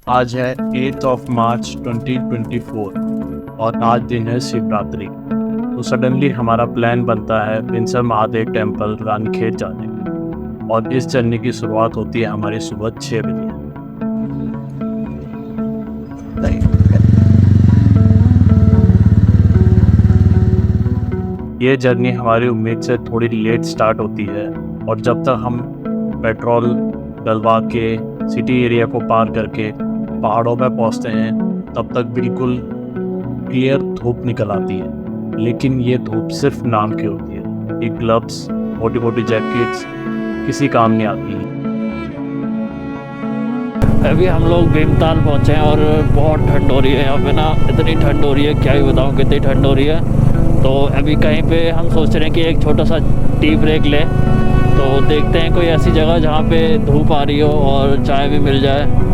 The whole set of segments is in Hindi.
आज है 8 मार्च 2024 और आज दिन है शिवरात्रि। तो सडनली हमारा प्लान बनता है बिनसर महादेव टेम्पल रानीखेत जाने का और इस जर्नी की शुरुआत होती है हमारी सुबह 6 बजे। ये जर्नी हमारी उम्मीद से थोड़ी लेट स्टार्ट होती है और जब तक हम पेट्रोल डलवा के सिटी एरिया को पार करके पहाड़ों में पहुंचते हैं तब तक बिल्कुल क्लियर धूप निकल आती है। लेकिन ये धूप सिर्फ नाम की होती है। ये ग्लव्स, मोटी मोटी जैकेट्स किसी काम नहीं आती। अभी हम लोग भीमताल पहुँचे हैं और बहुत ठंड हो रही है यहाँ पे ना। इतनी ठंड हो रही है क्या ही बताऊँ, कितनी ठंड हो रही है। तो अभी कहीं पे हम सोच रहे हैं कि एक छोटा सा टी ब्रेक ले, तो देखते हैं कोई ऐसी जगह जहाँ पे धूप आ रही हो और चाय भी मिल जाए।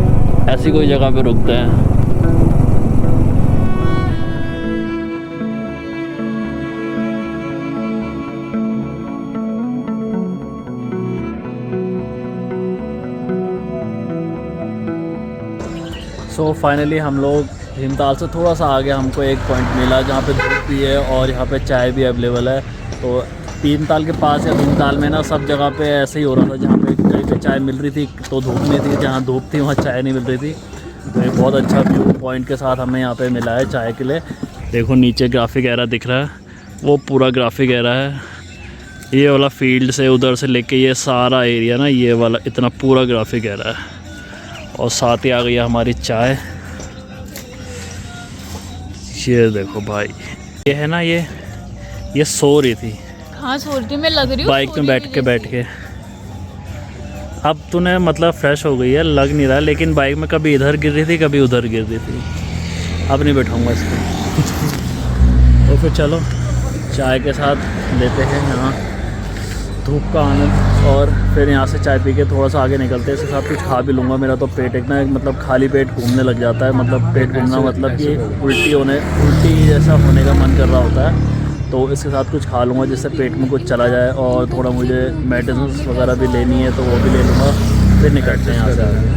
ऐसी कोई जगह पे रुकते हैं। सो फाइनली हम लोग भीमताल से थोड़ा सा आगे हमको एक पॉइंट मिला जहाँ पे धूप भी है और यहाँ पे चाय भी अवेलेबल है। तो भीमताल के पास या भीमताल में ना सब जगह पे ऐसे ही हो रहा था, जहाँ पे कहीं पे चाय मिल रही थी तो धूप नहीं थी, जहाँ धूप थी वहाँ चाय नहीं मिल रही थी। तो एक बहुत अच्छा व्यू पॉइंट के साथ हमें यहाँ पे मिला है चाय के लिए। देखो नीचे ग्राफिक एरा दिख रहा है, वो पूरा ग्राफिक एरा है। ये वाला फील्ड से उधर से लेके ये सारा एरिया ना, ये वाला इतना पूरा ग्राफिक एरा है। और साथ ही आ गई हमारी चाय। ये देखो भाई, ये है ना, ये सो रही थी। हाँ सो रही थी, मैं लग रही हूँ बाइक में बैठ के अब तूने मतलब फ्रेश हो गई है, लग नहीं रहा। लेकिन बाइक में कभी इधर गिर रही थी कभी उधर गिर रही थी। अब नहीं बैठाऊंगा इसको। तो फिर चलो चाय के साथ लेते हैं यहाँ धूप का आनंद और फिर यहाँ से चाय पी के थोड़ा सा आगे निकलते हैं। इसके साथ कुछ खा भी लूँगा। मेरा तो पेट एक ना मतलब खाली पेट घूमने लग जाता है। मतलब पेट घूमना मतलब कि उल्टी जैसा होने का मन कर रहा होता है। तो इसके साथ कुछ खा लूँगा जिससे पेट में कुछ चला जाए। और थोड़ा मुझे मेडिसिन वगैरह भी लेनी है तो वो भी ले लूँगा। फिर निकलते हैं यहाँ से आगे।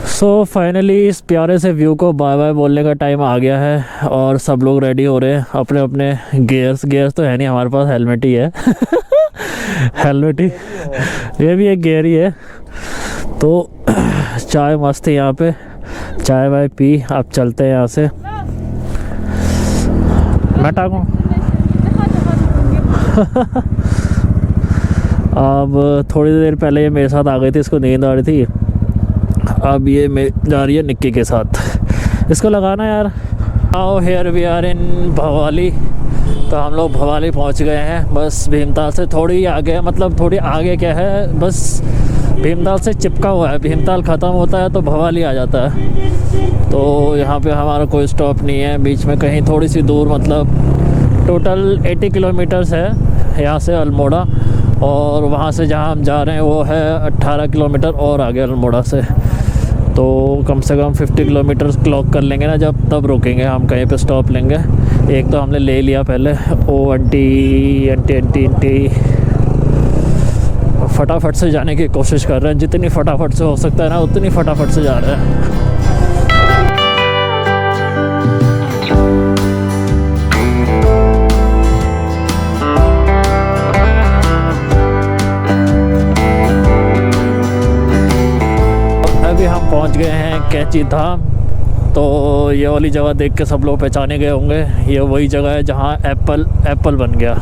सो फाइनली इस प्यारे से व्यू को बाय बाय बोलने का टाइम आ गया है और सब लोग रेडी हो रहे हैं अपने अपने गियर्स तो है नहीं हमारे पास, हेलमेट ही है। हेलमेट ही, ये भी एक गियर ही है। तो चाय मस्त है यहाँ पे, चाय वाय पी अब चलते हैं यहाँ से। मैं टाकूं। अब थोड़ी देर पहले ये मेरे साथ आ गई थी, इसको नींद आ रही थी। अब ये जा रही है निक्की के साथ। इसको लगाना यार। आओ here we are in Bhowali. तो हम लोग भवाली पहुंच गए हैं। बस भीमताल से थोड़ी आगे, मतलब थोड़ी आगे क्या है, बस भीमताल से चिपका हुआ है। भीमताल ख़त्म होता है तो भवाली आ जाता है। तो यहाँ पे हमारा कोई स्टॉप नहीं है बीच में कहीं, थोड़ी सी दूर, मतलब टोटल 80 किलोमीटर्स है यहाँ से अल्मोड़ा। और वहाँ से जहाँ हम जा रहे हैं वो है 18 किलोमीटर और आगे अल्मोड़ा से। तो कम से कम 50 किलोमीटर क्लॉक कर लेंगे ना जब, तब रुकेंगे हम कहीं पे स्टॉप लेंगे। एक तो हमने ले लिया पहले। ओ आंटी फटाफट से जाने की कोशिश कर रहे हैं। जितनी फटाफट से हो सकता है ना उतनी फटाफट से जा रहे हैं। हम पहुंच गए हैं कैंची धाम। तो ये वाली जगह देख के सब लोग पहचाने गए होंगे, ये वही जगह है जहां एप्पल बन गया।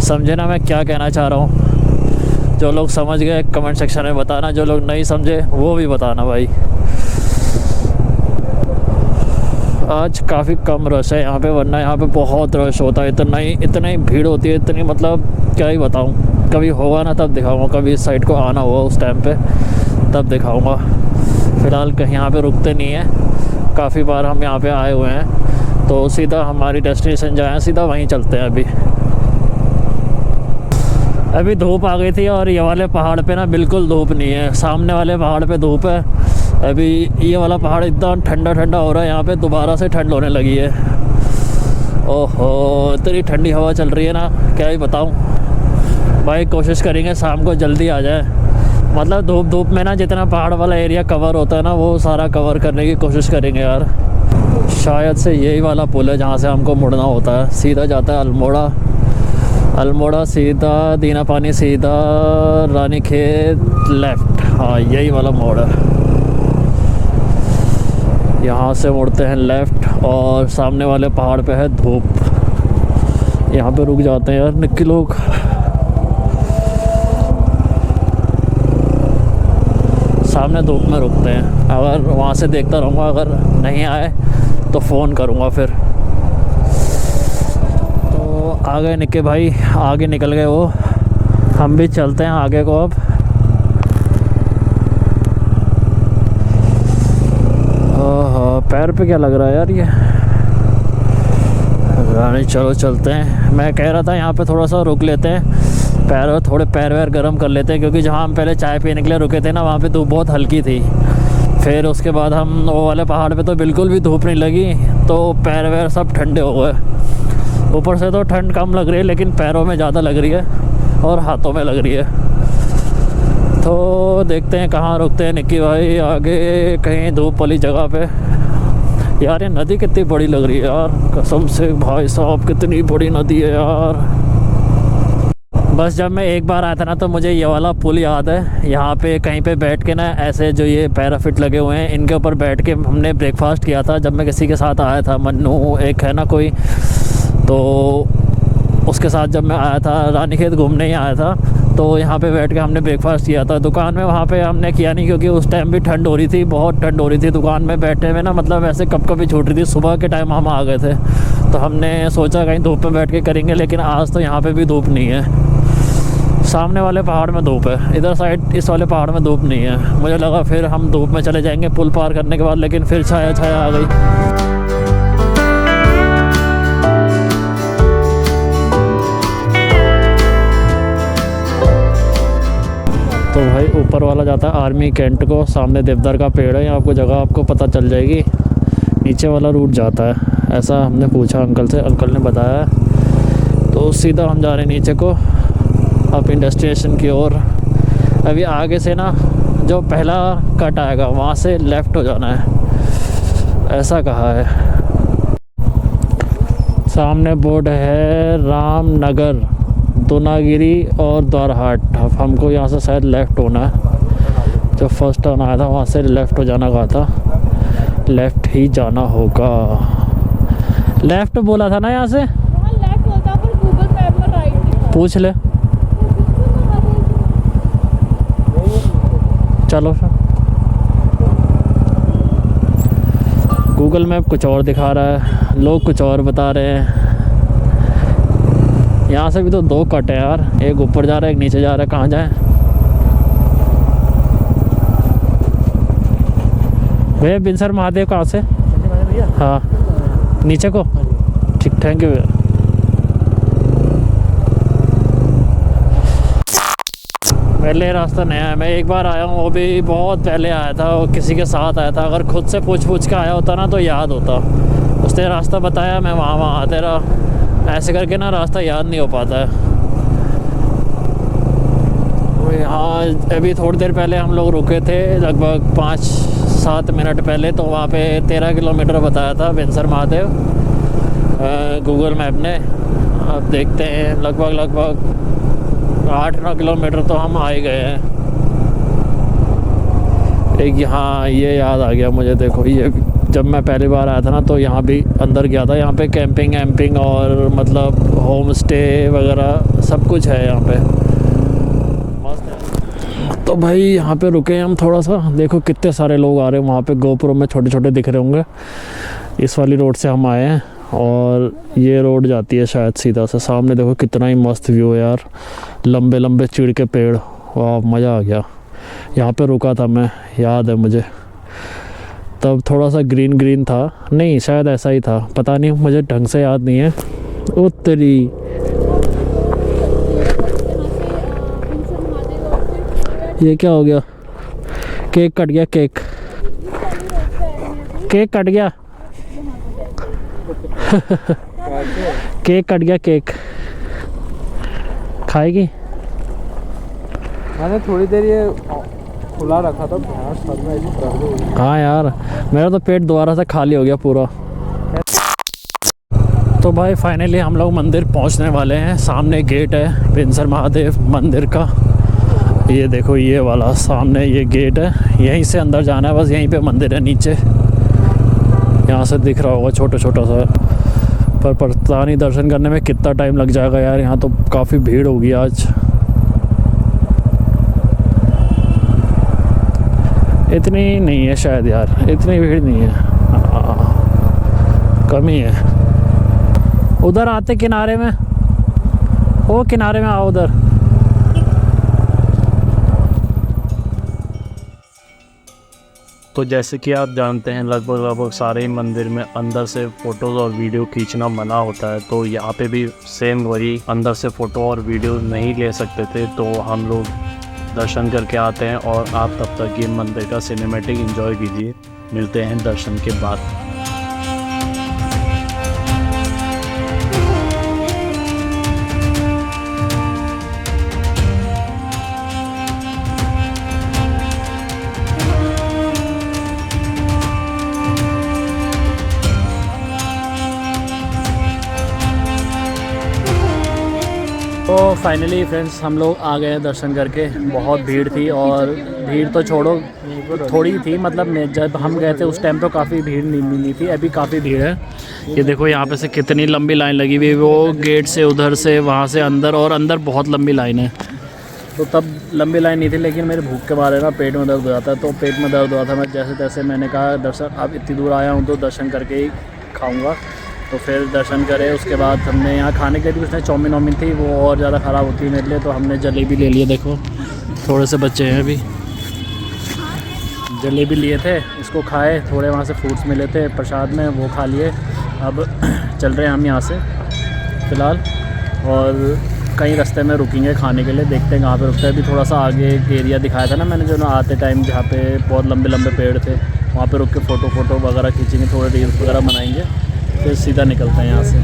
समझे ना मैं क्या कहना चाह रहा हूं? जो लोग समझ गए कमेंट सेक्शन में बताना, जो लोग नहीं समझे वो भी बताना भाई। आज काफ़ी कम रश है यहाँ पे, वरना यहाँ पे बहुत रश होता है। इतना ही भीड़ होती है, इतनी, मतलब क्या ही बताऊँ। कभी होगा ना तब दिखाऊँगा, कभी इस साइड को आना हुआ उस टाइम पे तब दिखाऊंगा। फ़िलहाल कहीं यहाँ पे रुकते नहीं हैं। काफ़ी बार हम यहाँ पे आए हुए हैं तो सीधा हमारी डेस्टिनेशन जहाँ है सीधा वहीं चलते हैं। अभी धूप आ गई थी और ये वाले पहाड़ पे ना बिल्कुल धूप नहीं है। सामने वाले पहाड़ पे धूप है। अभी ये वाला पहाड़ इतना ठंडा हो रहा है, यहाँ पे दोबारा से ठंड होने लगी है। ओहो, इतनी ठंडी हवा चल रही है ना, क्या ही बताऊँ भाई। कोशिश करेंगे शाम को जल्दी आ जाए, मतलब धूप धूप में ना जितना पहाड़ वाला एरिया कवर होता है ना वो सारा कवर करने की कोशिश करेंगे यार। शायद से यही वाला पुल है जहाँ से हमको मुड़ना होता है, सीधा जाता है अल्मोड़ा, अल्मोड़ा सीधा दीना पानी, सीधा रानीखेत लेफ़्ट। हाँ यही वाला मोड़ है, यहाँ से मुड़ते हैं लेफ़्ट और सामने वाले पहाड़ पे है धूप। यहाँ पे रुक जाते हैं यार निक्की लोग। सामने धूप में रुकते हैं, अगर वहाँ से देखता रहूँगा, अगर नहीं आए तो फ़ोन करूँगा फिर। तो आ गए निक्के भाई, आगे निकल गए वो, हम भी चलते हैं आगे को अब। ओह पैर पे क्या लग रहा है यार ये, नहीं चलो चलते हैं। मैं कह रहा था यहाँ पे थोड़ा सा रुक लेते हैं, थोड़े पैर वैर गर्म कर लेते हैं, क्योंकि जहाँ हम पहले चाय पीने के लिए रुके थे ना वहाँ पे धूप बहुत हल्की थी। फिर उसके बाद हम वो वाले पहाड़ पे तो बिल्कुल भी धूप नहीं लगी, तो पैर वैर सब ठंडे हो गए। ऊपर से तो ठंड कम लग रही है लेकिन पैरों में ज़्यादा लग रही है और हाथों में लग रही है। तो देखते हैं कहाँ रुकते हैं निक्की भाई, आगे कहीं धूप वाली जगह पे। यार ये नदी कितनी बड़ी लग रही है यार, कसम से भाई साहब कितनी बड़ी नदी है यार। बस जब मैं एक बार आया था ना तो मुझे ये वाला पुल याद है, यहाँ पे कहीं पे बैठ के ना ऐसे जो ये पैराफिट लगे हुए हैं इनके ऊपर बैठ के हमने ब्रेकफास्ट किया था। जब मैं किसी के साथ आया था, मन्नू एक है ना कोई, तो उसके साथ जब मैं आया था रानीखेत घूमने ही आया था, तो यहाँ पे बैठ के हमने ब्रेकफास्ट किया था। दुकान में वहाँ पे हमने किया नहीं क्योंकि उस टाइम भी ठंड हो रही थी, बहुत ठंड हो रही थी। दुकान में बैठे हुए ना मतलब ऐसे कब कभी छूट रही थी। सुबह के टाइम हम आ गए थे तो हमने सोचा कहीं धूप में बैठ के करेंगे, लेकिन आज तो यहाँ पे भी धूप नहीं है। सामने वाले पहाड़ में धूप है, इधर साइड इस वाले पहाड़ में धूप नहीं है। मुझे लगा फिर हम धूप में चले जाएंगे पुल पार करने के बाद, लेकिन फिर छाया छाया आ गई। तो भाई ऊपर वाला जाता है आर्मी कैंट को, सामने देवदार का पेड़ है, यहाँ आपको जगह आपको पता चल जाएगी। नीचे वाला रूट जाता है, ऐसा हमने पूछा अंकल से, अंकल ने बताया। तो सीधा हम जा रहे हैं नीचे को अपनी डेस्टिनेशन की ओर। अभी आगे से ना जो पहला कट आएगा वहाँ से लेफ़्ट हो जाना है, ऐसा कहा है। सामने बोर्ड है रामनगर, दोनागिरी और द्वारहाट। अब हमको यहाँ से शायद लेफ़्ट होना है, जो फर्स्ट टर्न आया था वहाँ से लेफ़्ट हो जाना कहा था, लेफ़्ट ही जाना होगा। लेफ़्ट बोला था ना यहाँ से, लेफ्ट होता पर गूगल मैप में राइट पूछ ले। चलो फिर गूगल मैप कुछ और दिखा रहा है, लोग कुछ और बता रहे हैं। यहाँ से भी तो दो कट है यार, एक ऊपर जा रहा है एक नीचे जा रहा है, कहाँ जाए भैया? बिनसर महादेव कहाँ से? हाँ नीचे को, ठीक, थैंक यू भैया। पहले रास्ता नया है, मैं एक बार आया हूँ, वो भी बहुत पहले आया था, वो किसी के साथ आया था। अगर खुद से पूछ के आया होता ना तो याद होता। उसने रास्ता बताया, मैं वहाँ आते रहा, ऐसे करके ना रास्ता याद नहीं हो पाता है। हाँ अभी थोड़ी देर पहले हम लोग रुके थे, लगभग 5-7 मिनट पहले, तो वहाँ पे 13 किलोमीटर बताया था बिनसर महादेव गूगल मैप ने। अब देखते हैं, लगभग 8-9 किलोमीटर तो हम आ ही गए हैं। एक यहाँ ये याद आ गया मुझे, देखो ये जब मैं पहली बार आया था ना तो यहाँ भी अंदर गया था। यहाँ पे कैंपिंग और मतलब होम स्टे वगैरह सब कुछ है यहाँ पे, मस्त है। तो भाई यहाँ पे रुके हम थोड़ा सा, देखो कितने सारे लोग आ रहे हैं। वहाँ पे गोप्रो में छोटे छोटे दिख रहे होंगे। इस वाली रोड से हम आए हैं और ये रोड जाती है शायद सीधा से। सामने देखो कितना ही मस्त व्यू है यार, लंबे लंबे चीड़ के पेड़, वाह मज़ा आ गया। यहाँ पे रुका था मैं, याद है मुझे, तब थोड़ा सा ग्रीन था, नहीं शायद ऐसा ही था, पता नहीं, मुझे ढंग से याद नहीं है। उत्तरी ये क्या हो गया? केक कट गया, केक कट गया केक कट गया, केक खाएगी? मैंने थोड़ी देर ये खुला रखा था, भैंस सर में ऐसी दर्द हो रही। हाँ यार, मेरा तो पेट दोबारा से खाली हो गया पूरा। तो भाई फाइनली हम लोग मंदिर पहुंचने वाले हैं। सामने गेट है बिनसर महादेव मंदिर का, ये देखो ये वाला सामने ये गेट है, यहीं से अंदर जाना है, बस यहीं पे मंदिर है नीचे, यहाँ से दिख रहा होगा छोटा छोटा सा। पर पता नहीं दर्शन करने में कितना टाइम लग जाएगा यार, यहाँ तो काफ़ी भीड़ होगी आज। इतनी नहीं है शायद यार, इतनी भीड़ नहीं है, कम ही है। उधर आते किनारे में, ओ किनारे में आओ उधर। तो जैसे कि आप जानते हैं लगभग सारे ही मंदिर में अंदर से फ़ोटोज़ और वीडियो खींचना मना होता है, तो यहाँ पे भी सेम वही अंदर से फ़ोटो और वीडियो नहीं ले सकते थे। तो हम लोग दर्शन करके आते हैं और आप तब तक ये मंदिर का सिनेमैटिक एंजॉय कीजिए। मिलते हैं दर्शन के बाद। तो फाइनली फ्रेंड्स हम लोग आ गए हैं दर्शन करके। बहुत भीड़ थी, और भीड़ तो छोड़ो थोड़ी थी, मतलब जब हम गए थे उस टाइम तो काफ़ी भीड़ नहीं थी, अभी काफ़ी भीड़ है। ये देखो यहाँ पे से कितनी लंबी लाइन लगी हुई है, वो गेट से उधर से वहाँ से अंदर, और अंदर बहुत लंबी लाइन है। तो तब लंबी लाइन नहीं थी, लेकिन मेरे भूख के मारे ना पेट में दर्द हो जाता है, तो पेट में दर्द हुआ था। मैं जैसे तैसे मैंने कहा दर्शन, अब इतनी दूर आया हूँ तो दर्शन करके ही खाऊँगा। तो फिर दर्शन करे, उसके बाद हमने यहाँ खाने के लिए उसने चाउमीन वाउमीन थी, वो और ज़्यादा ख़राब होती है मेरे लिए, तो हमने जलेबी ले लिए। देखो थोड़े से बच्चे हैं अभी, जलेबी लिए थे, इसको खाए। थोड़े वहाँ से फ्रूट्स मिले थे प्रसाद में, वो खा लिए। अब चल रहे हैं हम यहाँ से फ़िलहाल, और कहीं रास्ते में रुकेंगे खाने के लिए, देखते हैं कहाँ पे रुकते हैं। अभी थोड़ा सा आगे एक एरिया दिखाया था ना मैंने, जो ना आते टाइम जहाँ पे बहुत लंबे लंबे पेड़ थे, वहाँ पे रुक के फ़ोटो वगैरह खींचेंगे, थोड़े रील्स वगैरह बनाएंगे, फिर सीधा निकलते हैं यहाँ से।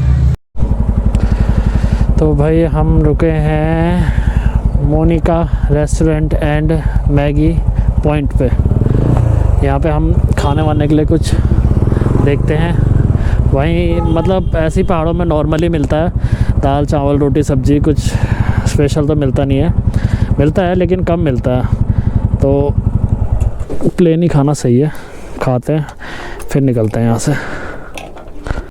तो भाई हम रुके हैं Monica restaurant and Maggi point पे। यहाँ पे हम खाने वाने के लिए कुछ देखते हैं। वहीं मतलब ऐसे ही पहाड़ों में नॉर्मली मिलता है, दाल चावल रोटी सब्जी, कुछ स्पेशल तो मिलता नहीं है, मिलता है लेकिन कम मिलता है। तो प्लेन ही खाना सही है, खाते हैं फिर निकलते हैं यहाँ से।